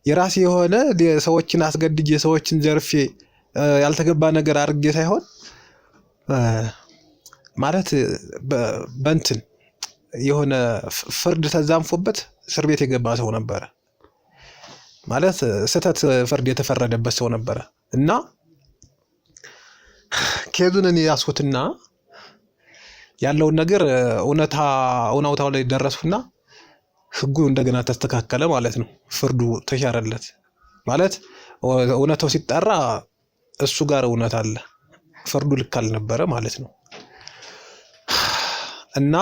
የራሴ የሆነ ሰዎችን አስገድጄ ሰዎችን ዘርፌ ያልተገባ ነገር አድርጌ ሳይሆን ማለት በእንትን የሆነ ፍርድ ተዛንፎበት እስር ቤት የገባ ሰው ነበረ። ማለት ስህተት ፍርድ የተፈረደበት ሰው ነበረ እና ኬዙን እኔ ያስኩትና ያለውን ነገር እውነታው ላይ ደረስኩና ህጉ እንደገና ተስተካከለ ማለት ነው። ፍርዱ ተሻረለት ማለት እውነታው ሲጣራ እሱ ጋር እውነት አለ፣ ፍርዱ ልክ አልነበረ ማለት ነው። እና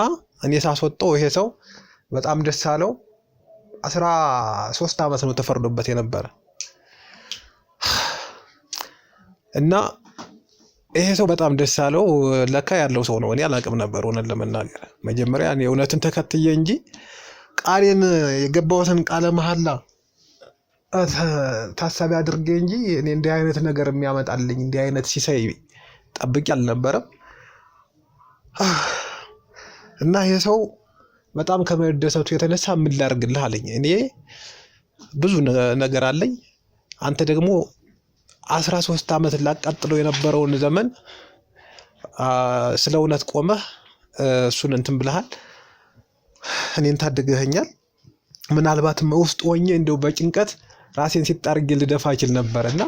እኔ ሳስወጣው ይሄ ሰው በጣም ደስ አለው። 13 ዓመት ነው ተፈርዶበት የነበረ እና ይሄ ሰው በጣም ደስ አለው። ለካ ያለው ሰው ነው። እኔ አላቅም ነበር ሆነን ለመናገር መጀመሪያ እኔ እውነትን ተከትዬ እንጂ ቃሌን የገባሁትን ቃለ መሐላ ታሳቢ አድርጌ እንጂ እኔ እንዲህ አይነት ነገር የሚያመጣልኝ እንዲህ አይነት ሲሳይ ጠብቄ አልነበረም። እና ይሄ ሰው በጣም ከመደሰቱ የተነሳ ምን ላድርግልህ አለኝ። እኔ ብዙ ነገር አለኝ፣ አንተ ደግሞ 13 ዓመት ላቃጥለው የነበረውን ዘመን ስለ እውነት ቆመህ እሱን እንትን ብለሃል፣ እኔን ታድገኸኛል። ምናልባትም ውስጥ ሆኜ እንደው በጭንቀት ራሴን ሲጣርጌ ልደፋ ይችል ነበርና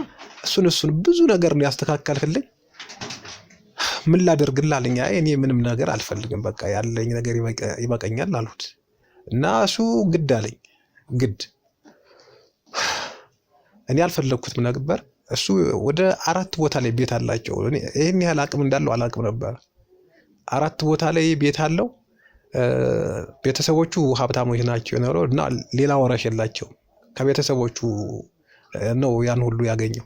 እሱን ብዙ ነገር ነው ያስተካከልክልኝ። ምን ላደርግልህ አለኝ። እኔ ምንም ነገር አልፈልግም፣ በቃ ያለኝ ነገር ይበቃኛል አልሁት እና እሱ ግድ አለኝ። ግድ እኔ አልፈለግኩትም ነበር። እሱ ወደ 4 ቦታ ላይ ቤት አላቸው። እኔ ይሄን ያህል አቅም እንዳለው አላቅም ነበር። 4 ቦታ ላይ ቤት አለው። ቤተሰቦቹ ሀብታሞች ናቸው ነው እና ሌላ ወራሽ የላቸውም። ከቤተሰቦቹ ነው ያን ሁሉ ያገኘው።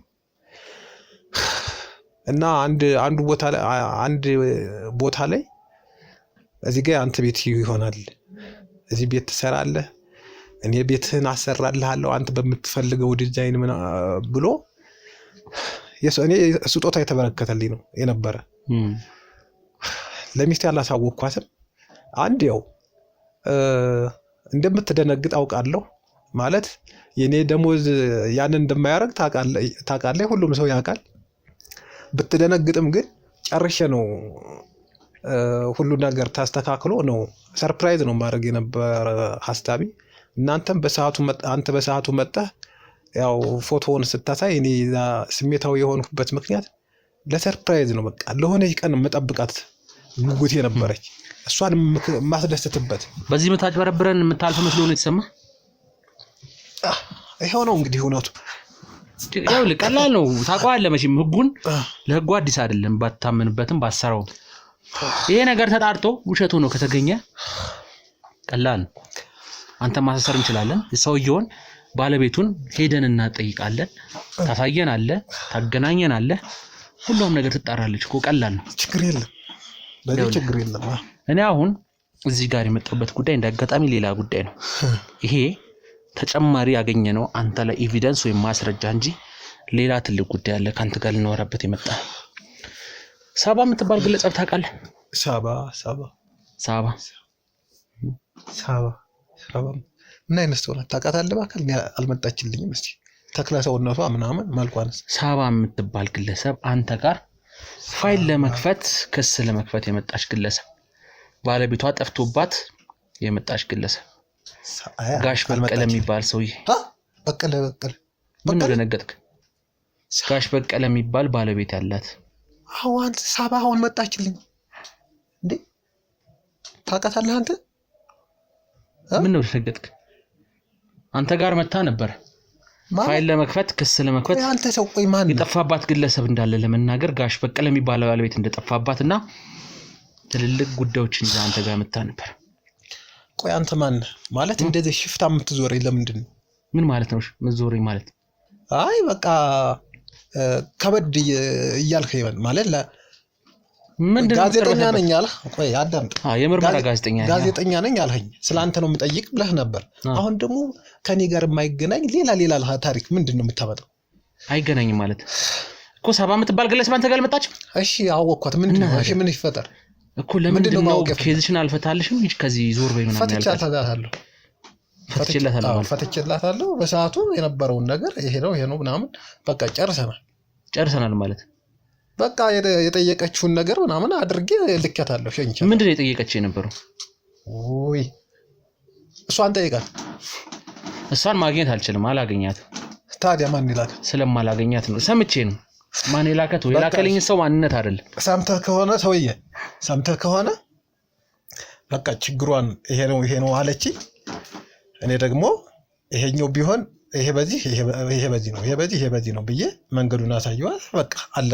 እና አንድ ቦታ ላይ እዚህ ጋር አንተ ቤት ይሆናል እዚህ ቤት ትሰራለህ፣ እኔ ቤትህን አሰራልሃለሁ አንተ በምትፈልገው ዲዛይን ብሎ እኔ ስጦታ የተበረከተልኝ ነው የነበረ። ለሚስቴ ያላሳወቅኳትም አንድ ያው እንደምትደነግጥ አውቃለሁ። ማለት የኔ ደሞዝ ያንን እንደማያደርግ ታውቃለህ፣ ሁሉም ሰው ያውቃል። ብትደነግጥም ግን ጨርሼ ነው ሁሉ ነገር ታስተካክሎ ነው ሰርፕራይዝ ነው ማድረግ የነበረ ሐሳቢ። እናንተም አንተ በሰዓቱ መጣህ ያው ፎቶውን ስታሳይ እኔ ስሜታዊ የሆንኩበት ምክንያት ለሰርፕራይዝ ነው። በቃ ለሆነች ቀን መጠብቃት ጉጉቴ ነበረች፣ እሷን ማስደስትበት። በዚህ መታጭበረብረን የምታልፍ መስሎ ነው የተሰማ። ይሄው ነው እንግዲህ እውነቱ። ያው ቀላል ነው ታውቀዋለህ መቼም ህጉን። ለህጉ አዲስ አይደለም ባታመንበትም ባሰራው። ይሄ ነገር ተጣርቶ ውሸቱ ነው ከተገኘ ቀላል ነው። አንተ ማሳሰር እንችላለን። ሰውየውን ባለቤቱን ሄደን እናጠይቃለን። ታሳየናለህ፣ ታገናኘናለህ፣ ሁሉም ነገር ትጣራለች እኮ ቀላል ነው። ችግር የለም በዚህ ችግር የለም። እኔ አሁን እዚህ ጋር የመጣሁበት ጉዳይ እንዳጋጣሚ ሌላ ጉዳይ ነው። ይሄ ተጨማሪ ያገኘ ነው አንተ ላይ ኤቪደንስ ወይም ማስረጃ እንጂ ሌላ ትልቅ ጉዳይ አለ ካንተ ጋር ልናወራበት የመጣ። ሳባ የምትባል ግለሰብ ታውቃለህ? ሳባ ምን አይነት ሰው ናት ታውቃታለህ? በአካል አልመጣችልኝም። እስቲ ተክለ ሰውነቷ ምናምን መልኳንስ። ሳባ የምትባል ግለሰብ አንተ ጋር ፋይል ለመክፈት ክስ ለመክፈት የመጣች ግለሰብ፣ ባለቤቷ ጠፍቶባት የመጣች ግለሰብ፣ ጋሽ በቀለ የሚባል ሰውዬ። በቀለ ምን ደነገጥክ? ጋሽ በቀለ የሚባል ባለቤት ያላት አሁን ሳባ አሁን መጣችልኝ እንዴ? ታውቃታለህ አንተ? ምን ነው ደነገጥክ? አንተ ጋር መጣ ነበር ፋይል ለመክፈት ክስ ለመክፈት። አንተ ሰው ቆይ ማን የጠፋባት ግለሰብ እንዳለ ለመናገር ጋሽ በቀለ የሚባል ባለቤት እንደጠፋባትና ትልልቅ ጉዳዮችን ይዛ አንተ ጋር መጣ ነበር። ቆይ አንተ ማን ማለት እንደዚህ ሽፍታ የምትዞረኝ ለምንድን ነው? ምን ማለት ነው የምትዞረኝ ማለት? አይ በቃ ከበድ እያልከኝ ማለት ምንድነው? ጋዜጠኛ ነኝ አልህ። ቆይ አዳምጥ። የምርመራ ጋዜጠኛ ነኝ አልኸኝ። ስላንተ ነው የምጠይቅ ብለህ ነበር። አሁን ደግሞ ከኔ ጋር የማይገናኝ ሌላ ታሪክ ምንድን ነው የምታመጣው? አይገናኝም ማለት እኮ ሳባ የምትባል ግለሰብ አንተ ጋር መጣች። እሺ አወቅኳት። ምንድን ነው? እሺ ምን ይፈጠር እኮ ለምንድን ነው ኬዝሽን አልፈታልሽም? ይች ከዚህ ዞር በይ ምናምን ያልከኝ። ፈትቼላታለሁ። በሰዓቱ የነበረውን ነገር ይሄ ነው ምናምን በቃ ጨርሰናል ማለት በቃ የጠየቀችውን ነገር ምናምን አድርጌ ልከታለሁ። ሸኝቻለሁ። ምንድን ነው የጠየቀችው የነበረው? ኦይ እሷን ጠይቃት። እሷን ማግኘት አልችልም፣ አላገኛትም። ታዲያ ማን ይላክ? ስለማላገኛት ነው። ሰምቼ ነው። ማን ይላከት? ወይ ላከልኝ ሰው ማንነት አይደለም። ሰምተህ ከሆነ ሰውዬ ሰምተህ ከሆነ በቃ ችግሯን ይሄ ነው አለች። እኔ ደግሞ ይሄኛው ቢሆን ይሄ በዚህ ነው ብዬ መንገዱን አሳየዋት። በቃ አለ